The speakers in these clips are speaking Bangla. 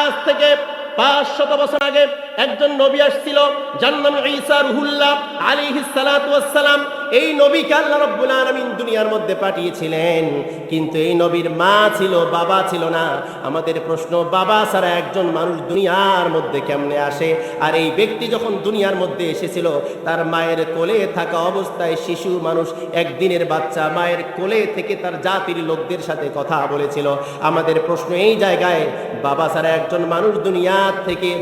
আজ থেকে 500 বছর আগে একজন নবী আসছিল, যার নাম ঈসা রুহুল্লাহ আলাইহিস সালাতু ওয়াস সালাম। এই নবীকে আল্লাহ রাব্বুল আলামিন দুনিয়ার মধ্যে পাঠিয়েছিলেন, কিন্তু এই নবীর মা ছিল, বাবা ছিল না। আমাদের প্রশ্ন, বাবা ছাড়া একজন মানুষ দুনিয়ার মধ্যে কেমনে আসে? আর এই ব্যক্তি যখন দুনিয়ার মধ্যে এসেছিল, তার মায়ের কোলে থাকা অবস্থায় শিশু মানুষ, একদিনের বাচ্চা, মায়ের কোলে থেকে তার জাতির লোকদের সাথে কথা বলেছিল। আমাদের প্রশ্ন এই জায়গায়, বাবা ছাড়া একজন মানুষ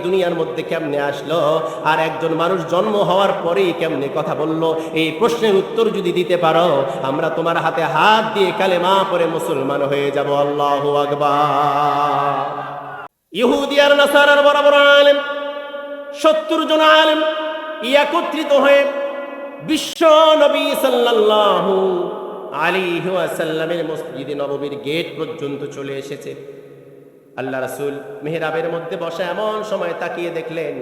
দুনিয়ার মধ্যে কেমনে আসলো? আর একজন মানুষ জন্ম হওয়ার পরেই কেমনে কথা বলল? এই প্রশ্নের উত্তর যদি দিতে পারো, আমরা তোমার হাতে হাত দিয়ে কালেমা পড়ে মুসলমান হয়ে যাব। আল্লাহু আকবার। ইহুদি আর নাসারার বড় বড় আলেম, 70 জন আলেম একত্রিত হয়ে বিশ্ব নবী সাল্লাল্লাহু আলাইহি ওয়াসাল্লামের মসজিদে নববীর গেট পর্যন্ত চলে এসেছে। আল্লাহ রাসূল মেহরাবের মধ্যে বসে এমন সময় তাকিয়ে দেখলেন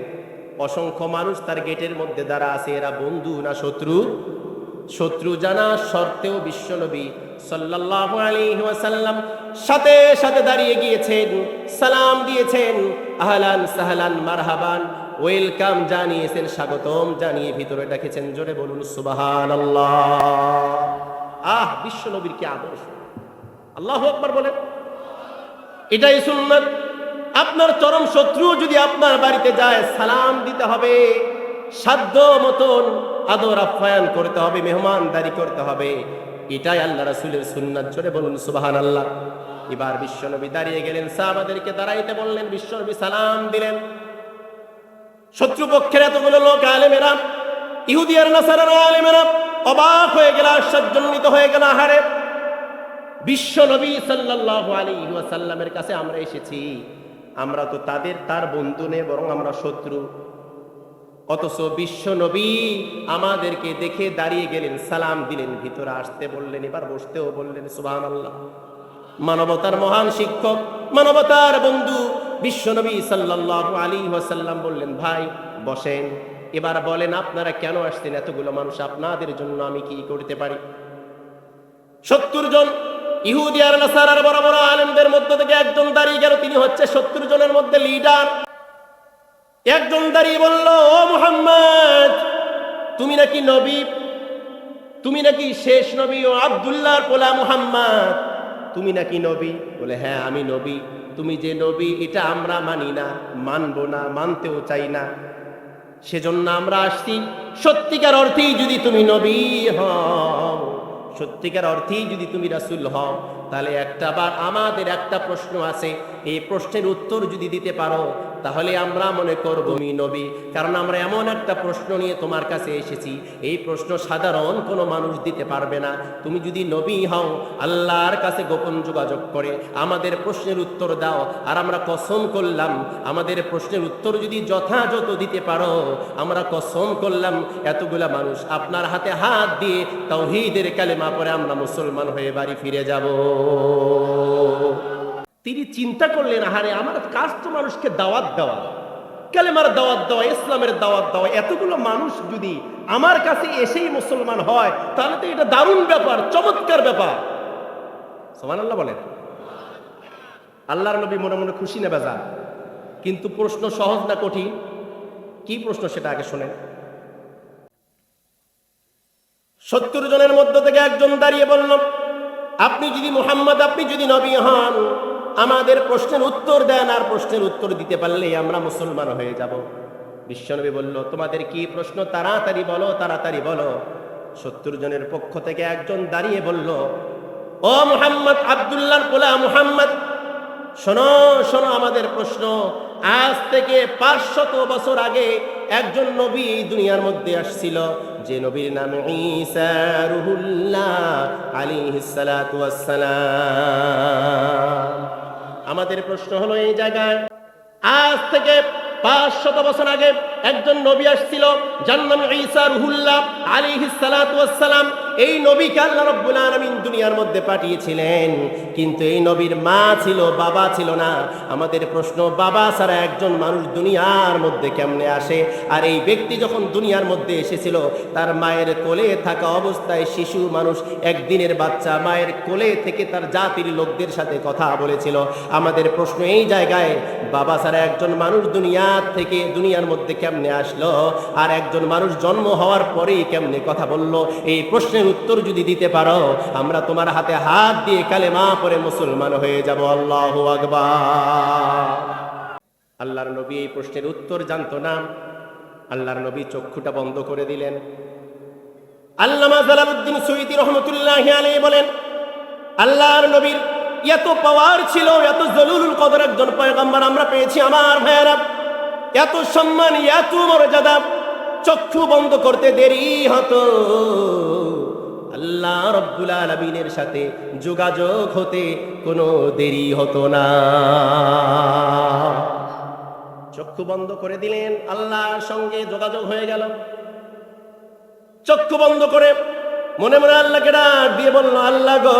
অসংখ্য মানুষ তার গেটের মধ্যে দাঁড়া আছে। এরা বন্ধু না শত্রু? শত্রু জানা সত্ত্বেও বিশ্বনবী সাল্লাল্লাহু আলাইহি ওয়াসাল্লাম সাথে সাথে দাঁড়িয়ে গিয়েছেন, সালাম দিয়েছেন, আহলান সাহলান মারহাবান, ওয়েলকাম জানিয়েছেন, স্বাগতম জানিয়ে ভিতরে ডেকেছেন। জোরে বলুন সুবহানাল্লাহ। বিশ্বনবীর কি আদর্শ! আল্লাহু আকবার বলেন। এটাই সুন্নাত। আপনার চরম শত্রু যদি আপনার বাড়িতে যায়, সালাম দিতে হবে, সাধ্য মতন আদর আপ্যায়ন করতে হবে, মেহমানদারি করতে হবে। এটাই আল্লাহ রাসূলের সুন্নাত। জোরে বলুন সুবহানাল্লাহ। এবার বিশ্বনবী দাঁড়িয়ে গেলেন, সাহাবাদেরকে দাঁড়াইতে বললেন, বিশ্বনবী সালাম দিলেন। শত্রুপক্ষের এতগুলো লোক, আলেমেরা, ইহুদি আর নাসারার আলেমেরা অবাক হয়ে গেল, আশ্চর্যান্বিত হয়ে গেল। আহারে, বিশ্ব নবী সাল্লাল্লাহু আলাইহি ওয়াসাল্লামের কাছে আমরা এসেছি, আমরা তো তার বন্ধু নেই, বরং আমরা শত্রু। অথচ বিশ্ব নবী আমাদেরকে দেখে দাঁড়িয়ে গেলেন, সালাম দিলেন, ভিতরে আসতে বললেন, এবার বসতেও বললেন। সুবহানাল্লাহ। মানবতার মহান শিক্ষক, মানবতার বন্ধু বিশ্ব নবী সাল্লাল্লাহু আলাইহি ওয়াসাল্লাম বললেন, ভাই বসেন। এবার বলেন, আপনারা কেন আসছেন? এতগুলো মানুষ, আপনাদের জন্য আমি কি করতে পারি? 70 জন ইহুদি আর নাসারার বড় বড় আলেমদের মধ্য থেকে একজন দাঁড়িয়ে গেল, তিনি হচ্ছে 70 জনের মধ্যে লিডার। একজন দাঁড়িয়ে বলল, ও মুহাম্মদ, তুমি নাকি নবী? তুমি নাকি শেষ নবী? ও আব্দুল্লাহর পোলা মুহাম্মদ, তুমি নাকি নবী? বলে, হ্যাঁ আমি নবী। তুমি যে নবী এটা আমরা মানি না, মানবো না, মানতেও চাই না। সেজন্য আমরা আসছি। সত্যিকার অর্থেই যদি তুমি নবী হও, সত্যিকার অর্থেই যদি তুমি রাসূল হও, তাহলে আমাদের একটা প্রশ্ন আছে। এই প্রশ্নের উত্তর যদি দিতে পারো, তাহলে আমরা মনে করব তুমি নবী। কারণ আমরা এমন একটা প্রশ্ন নিয়ে তোমার কাছে এসেছি, এই প্রশ্ন সাধারণ কোনো মানুষ দিতে পারবে না। তুমি যদি নবী হও, আল্লাহর কাছে গোপন যোগাযোগ করে আমাদের প্রশ্নের উত্তর দাও। আর আমরা কসম করলাম, আমাদের প্রশ্নের উত্তর যদি যথাযথ দিতে পারো, আমরা কসম করলাম এতগুলা মানুষ আপনার হাতে হাত দিয়ে তাওহীদের কালেমা পড়ে আমরা মুসলমান হয়ে বাড়ি ফিরে যাব। তিনি চিন্তা করলেন, আহারে, আমার কাজ তো মানুষকে দাওয়াত দেওয়া, কালেমার দাওয়াত দেওয়া, ইসলামের দাওয়াত দেওয়া। এতগুলো মানুষ যদি আমার কাছে এসেই মুসলমান হয়, তাহলে তো এটা দারুণ ব্যাপার, চমৎকার ব্যাপার। সুবহানাল্লাহ বলেন। আল্লাহর নবী মনে মনে খুশি না বেজার? কিন্তু প্রশ্ন সহজ না কঠিন? কি প্রশ্ন সেটা আগে শোনেন। 70 জনের মধ্য থেকে একজন দাঁড়িয়ে বলল, আপনি যদি মুহাম্মদ, আপনি যদি নবী হন, আমাদের প্রশ্নের উত্তর দেন, আর প্রশ্নের উত্তর দিতে পারলেই আমরা মুসলমান হয়ে যাব। বিশ্বনবী বলল, তোমাদের কি প্রশ্ন? তাড়াতাড়ি বলো, তাড়াতাড়ি বলো। 70 জনের পক্ষ থেকে একজন দাঁড়িয়ে বলল, ও মুহাম্মদ, আব্দুল্লাহর পোলা মুহাম্মদ, শোনো শোনো আমাদের প্রশ্ন। আজ থেকে 500 বছর আগে একজন নবী দুনিয়ার মধ্যে আসছিল, যে নবীর নাম ঈসা রুহুল্লাহ আলাইহিস সালাতু ওয়াস সালাম। আমাদের প্রশ্ন হলো এই জায়গায়, আজ থেকে 500 বছর আগে একজন নবী আসছিল, যার নাম ঈসা রুহুল্লাহ আলাইহিস সালাতু ওয়াস সালাম। এই নবীকে আল্লাহ রাব্বুল আলামিন দুনিয়ার মধ্যে পাঠিয়েছিলেন, কিন্তু এই নবীর মা ছিল, বাবা ছিল না। আমাদের প্রশ্ন, বাবা ছাড়া একজন মানুষ দুনিয়ার মধ্যে কেমনে আসে? আর এই ব্যক্তি যখন দুনিয়ার মধ্যে এসেছিল, তার মায়ের কোলে থাকা অবস্থায় শিশু মানুষ, একদিনের বাচ্চা, মায়ের কোলে থেকে তার জাতির লোকদের সাথে কথা বলেছিল। আমাদের প্রশ্ন এই জায়গায়, বাবা ছাড়া একজন মানুষ দুনিয়ার মধ্যে কেমনে আসলো, আর একজন মানুষ জন্ম হওয়ার পরেই কেমনে কথা বললো, এই প্রশ্নের উত্তর যদি দিতে পারো, আমরা তোমার হাতে হাত দিয়ে কালেমা পড়ে মুসলমান হয়ে যাব। আল্লাহু আকবার। আল্লাহর নবী এই প্রশ্নের উত্তর জানতো না। আল্লাহর নবী চক্ষুটা বন্ধ করে দিলেন। আল্লামা জালালউদ্দিন সুয়ুতী রহমতুল্লাহি আলাইহি বলেন, আল্লাহর নবীর এত পাওয়ার ছিল, এত জলিলুল কদর একজন পয়গম্বর আমরা পেয়েছি আমার ভাইয়েরা, এত সম্মান, এত মর্যাদা, চক্ষু বন্ধ করতে দেরি হতো, আল্লাহ রাব্বুল আলামিনের সাথে যোগাযোগ হতে কোনো দেরি হতো না। চক্ষু বন্ধ করে দিলেন, আল্লাহর সঙ্গে যোগাযোগ হয়ে গেল। চক্ষু বন্ধ করে মনে মনে আল্লাহকে ডাক দিয়ে বলল, আল্লাহ গো,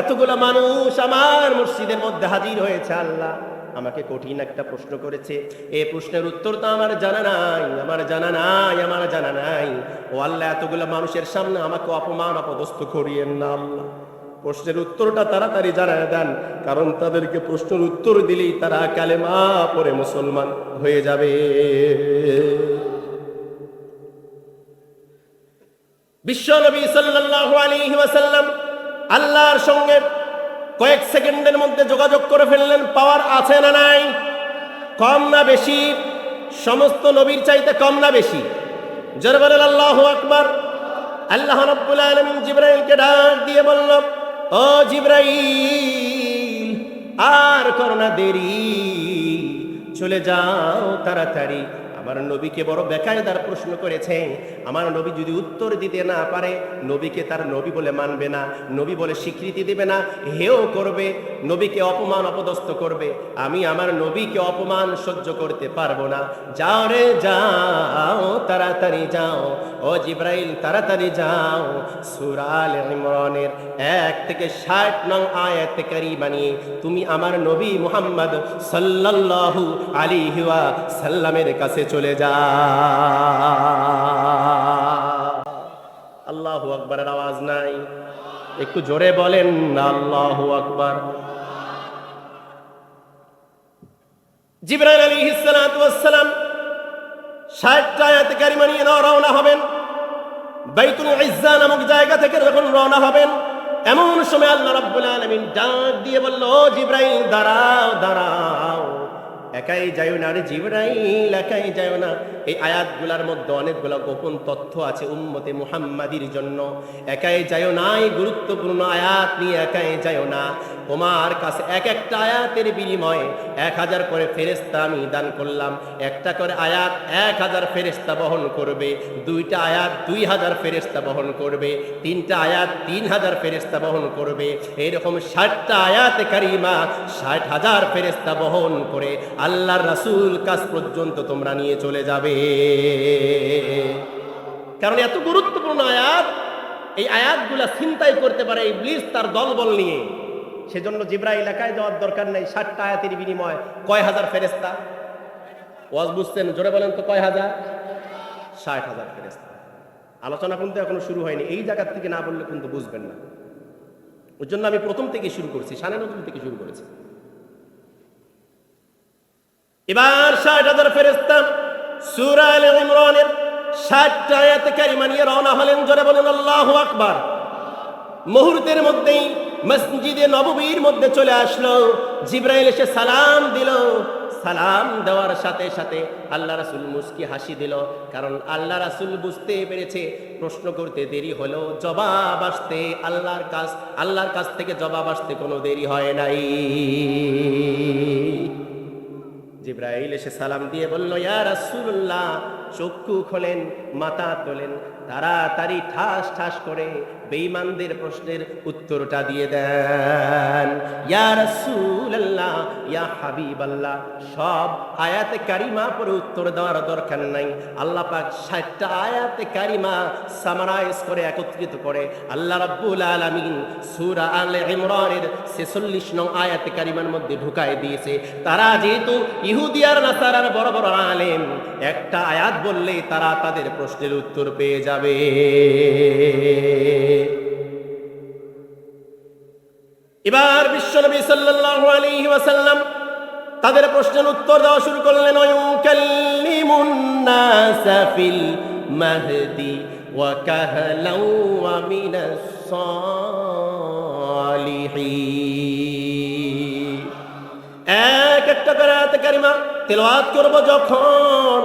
এতগুলো মানুষ আমার মসজিদের মধ্যে হাজির হয়েছে, আল্লাহ আমাকে কঠিন একটা প্রশ্ন করেছে, এই প্রশ্নের উত্তর তো আমার জানা নাই, আমার জানা নাই, আমার জানা নাই। ও আল্লাহ, এতগুলো মানুষের সামনে আমাকে অপমান অপদস্থ করিয়েন না আল্লাহ, প্রশ্নের উত্তরটা তাড়াতাড়ি জানায় দেন, কারণ তাদেরকে প্রশ্নের উত্তর দিলেই তারা কালেমা পড়ে মুসলমান হয়ে যাবে। বিশ্বনবী সাল্লাল্লাহু আলাইহি ওয়াসাল্লাম আল্লাহর সঙ্গে কয়েক সেকেন্ডের মধ্যে যোগাযোগ করে ফেললেন। পাওয়ার আছে না নাই? কম না বেশি? সমস্ত নবীর চাইতে কম না বেশি? জোরে বলেন আল্লাহু আকবার। আল্লাহ রাব্বুল আলামিন জিবরাইলকে ডাক দিয়ে বলল, ও জিবরাইল, আর করো না দেরি, চলে যাও তাড়াতাড়ি। আমার নবীকে বড় বেকায়দার প্রশ্ন করেছে, আমার নবী যদি উত্তর দিতে না পারে, নবীকে তার নবী বলে মানবে না, নবী বলে স্বীকৃতি দেবে না, হেও করবে, নবীকে অপমান অপদস্থ করবে। আমি আমার নবীকে অপমান সহ্য করতে পারবো না। যাও রে যাও, তাড়াতাড়ি যাও, ও জিবরাইল তাড়াতাড়ি যাও। সূরা আলে ইমরানের 1 থেকে 60 নং আয়াত কারীমা নিয়ে তুমি আমার নবী মুহাম্মদ সাল্লাল্লাহু আলাইহি ওয়াসাল্লামের কাছে চলে যা। আল্লাহু আকবারের আওয়াজ নাই? একটু জোরে বলেন না আল্লাহু আকবার। জিবরাইল আলাইহিস সালাতু ওয়াস সালাম 60টা আয়াত কারিমা নিয়ে রওনা হবেন। বাইতুল ইজ্জা নামক জায়গা থেকে যখন রওনা হবেন, এমন সময় আল্লাহ রাব্বুল আলামিন ডাক দিয়ে বলল, ও জিবরাইল দাঁড়াও দাঁড়াও, একাই যাইও না রে জিবরাইল, একাই যাইও না। এই আয়াতগুলোর মধ্যে অনেকগুলো গোপন তথ্য আছে উম্মতে মুহাম্মাদির জন্য। একাই যাইও না, এই গুরুত্বপূর্ণ আয়াত নিয়ে একাই যাইও না। তোমার কাছে এক একটা আয়াতের বিনিময়ে 1000 করে ফেরেশতা আমি দান করলাম। একটা করে আয়াত 1000 ফেরেশতা বহন করবে, 2টা আয়াত 2000 ফেরেশতা বহন করবে, 3টা আয়াত 3000 ফেরেশতা বহন করবে। এইরকম 60টা আয়াতে কারিমা 60,000 ফেরেশতা বহন করে আল্লাহর রাসূল কাছ পর্যন্ত তোমরা নিয়ে চলে যাবে। কারণ এত গুরুত্বপূর্ণ আয়াত, এই আয়াতগুলা ছিনতাই করতে পারে ইবলিস তার দলবল নিয়ে। সেজন্য জিবরাইল একাই যাওয়ার দরকার নাই। 60টা আয়াতের বিনিময়ে কয় হাজার ফেরেশতা? ওয়াজ বুঝছেন? জোরে বলেন তো কয় হাজার? 60,000 ফেরেশতা। আলোচনা কিন্তু এখনো শুরু হয়নি, এই জায়গা থেকে না বললে কিন্তু বুঝবেন না। ওই জন্য আমি প্রথম থেকে শুরু করছি, শানে নজুল থেকে শুরু করেছি। এবার 60,000 ফেরেশতা সূরা আলে ইমরানের 60টা আয়াতে কারিমা নিয়ে রওনা হলেন। জোরে বলেন আল্লাহু আকবার। মুহূর্তের মধ্যেই মসজিদে নববীর মধ্যে চলে আসলো। জিবরাইল এসে সালাম দিল। সালাম দেওয়ার সাথে সাথে আল্লাহ রাসূল মুস্কি হাসি দিল, কারণ আল্লাহ রাসূল বুঝতে পেরেছে প্রশ্ন করতে দেরি হলো, জবাব আসতে আল্লাহর কাছ থেকে জবাব আসতে কোনো দেরি হয় নাই। জিবরাইল এসে সালাম দিয়ে বলল, ইয়া রাসূলুল্লাহ, চক্ষু খোলেন, মাথা তোলেন, তাড়াতাড়ি ঠাস ঠাস করে বেঈমানদের প্রশ্নের উত্তরটা দিয়ে দেন। ইয়া রাসূলুল্লাহ, ইয়া হাবিবাল্লাহ, সব আয়াতে কারিমা পরে উত্তর দেওয়ার দরকার নাই। আল্লাহ পাক 60টা আয়াতে কারিমা সামারাইজ করে একত্রিত করে আল্লাহ রাব্বুল আলামিন সূরা আলে ইমরানের 46 নং আয়াতে কারিমার মধ্যে ঢুকায় দিয়েছে। তারা যেহেতু ইহুদি আর নাসারার বড় বড় আলেম, একটা আয়াত বললে তারা তাদের প্রশ্নের উত্তর পেয়ে যাবে। এবার বিশ্বনবী সাল্লাল্লাহু আলাইহি ওয়াসাল্লাম তাদের প্রশ্নের উত্তর দেওয়া শুরু করলেন। ওয়ায়ুকাল্লিমুন নাসা ফিল মাহদি ওয়া কাহলাও ওয়া মিনাস সালিহিন। এক একটা করে আয়াতে কারিমা তেলাওয়াত করব যখন,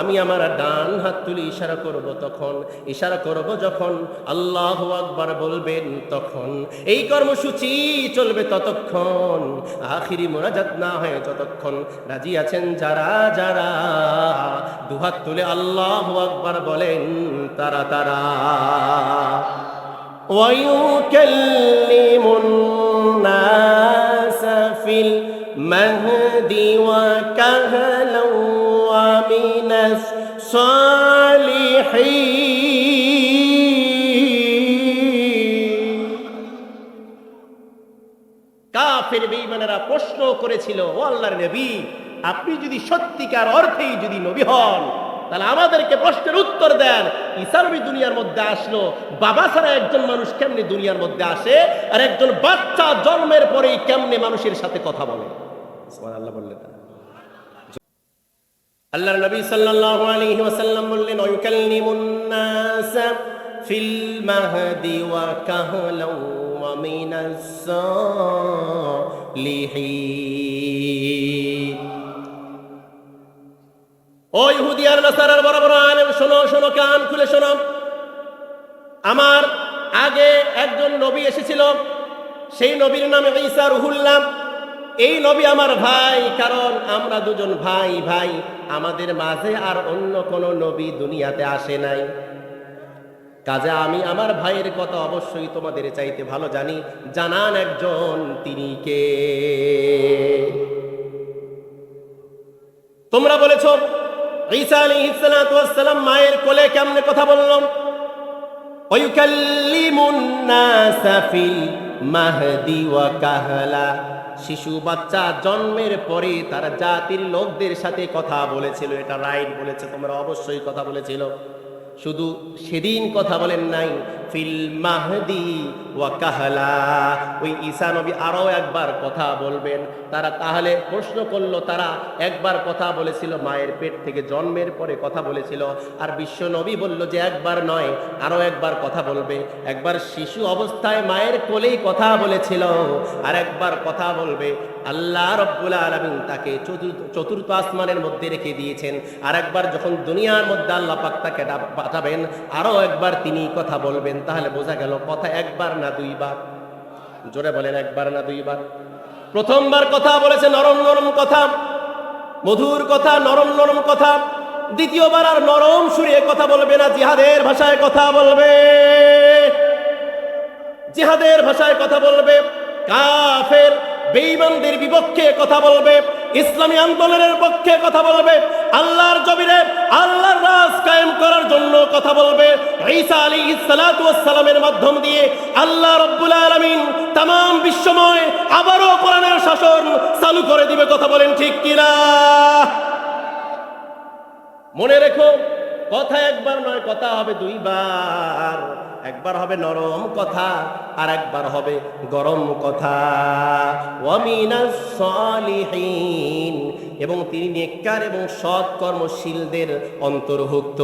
আমি আমার ডান হাত তুলে ইশারা করব তখন, ইশারা করব যখন, আল্লাহু আকবার বলবেন তখন, এই কর্মসূচি চলবে ততক্ষণ, আখিরি মোনাজাত না হয় যতক্ষণ। রাজি আছেন যারা যারা দুহাত তুলে আল্লাহু আকবার বলেন তারা তারা। ওয়ায়ুকাল্লিমুন নাসা ফিল মাহদি ওয়া কাহলাও ওয়া মিনাস সালিহিন। কাফের বেঈমানেরা প্রশ্ন করেছিল, ও আল্লাহর নবী, আপনি যদি সত্যিকার অর্থেই যদি নবী হন তাহলে আমাদেরকে প্রশ্নের উত্তর দেন। ঈসা নবী দুনিয়ার মধ্যে আসলো, বাবা ছাড়া একজন মানুষ কেমনে দুনিয়ার মধ্যে আসে, আর একজন বাচ্চা জন্মের পরেই কেমনে মানুষের সাথে কথা বলে? সুবহানাল্লাহ বললেন। আল্লাহর নবী সাল্লাল্লাহু আলাইহি ওয়াসাল্লাম বললেন, ওয়ায়ুকাল্লিমুন নাসা ফিল মাহদি ওয়া কাহলাও ওয়া মিনাস সালিহিন। ও ইহুদি আর নাসারার বড় বড় আলেম, শোনো শোনো, কান খুলে শোনো। আমার আগে একজন নবী এসেছিল, সেই নবীর নাম ঈসা রুহুল্লাহ। এই নবী আমার ভাই, কারণ আমরা দুজন ভাই ভাই, আমাদের মাঝে আর অন্য কোন নবী দুনিয়াতে আসে নাই। কাজে আমি আমার ভাইয়ের কথা অবশ্যই তোমাদের চাইতে ভালো জানি। জানান একজন, তিনি কে? তোমরা বলেছ ঈসা আলাইহিস সালাতু ওয়াস সালাম মায়ের কোলে কেমনে কথা বলল? ওয়ায়ুকাল্লিমুন নাসা ফিল মাহদি ওয়া কাহলা। শিশু বাচ্চা জন্মের পরে তার জাতির লোকদের সাথে কথা বলেছিল, এটা রাইট বলেছে, তোমরা অবশ্যই কথা বলেছিল। শুধু সেদিন কথা বলেন নাই, ফিল মাহদি ওয়া কাহলা, ওই ঈসা নবী আরো একবার কথা বলবেন। তারা তাহলে প্রশ্ন করলো, তারা একবার কথা বলেছিল মায়ের পেট থেকে জন্মের পরে কথা বলেছিল, আর বিশ্ব নবী বলল যে একবার নয়, আরো একবার কথা বলবে। একবার শিশু অবস্থায় মায়ের কোলেই কথা বলেছিল, আর একবার কথা বলবে। আল্লাহ রাব্বুল আলামিন তাকে চতুর্থ আসমানের মধ্যে রেখে দিয়েছেন। আর একবার যখন দুনিয়ার মধ্যে আল্লাহ পাক তাকে পাঠাবেন, আরো একবার তিনি কথা বলবেন। তাহলে বোঝা গেল কথা একবার না দুইবার। জোরে বলেন, একবার না দুইবার। প্রথমবার কথা বলেছে নরম নরম কথা, মধুর কথা, নরম নরম কথা। দ্বিতীয়বার আর নরম সুরে কথা বলবে না, জিহাদের ভাষায় কথা বলবে, জিহাদের ভাষায় কথা বলবে, কাফের বেঈমানদের বিপক্ষে কথা বলবে, ইসলামী আন্দোলনের পক্ষে কথা বলবে, আল্লাহর জমিনে আল্লাহর রাজ কায়েম করার জন্য কথা বলবে। ঈসা আলাইহিস সালাতু ওয়াস সালামের মাধ্যম দিয়ে আল্লাহ রাব্বুল আলামিন तमाम বিশ্বময় আবারো কোরআনের শাসন চালু করে দিবে। কথা বলেন ঠিক কিনা? মনে রেখো, কথা একবার নয়, কথা হবে দুইবার। একবার হবে নরম কথা, আর একবার হবে গরম কথা। ওয়া মিনাস সালিহিন, এবং তিনি নেককার এবং সৎ কর্মশীলদের অন্তর্ভুক্ত।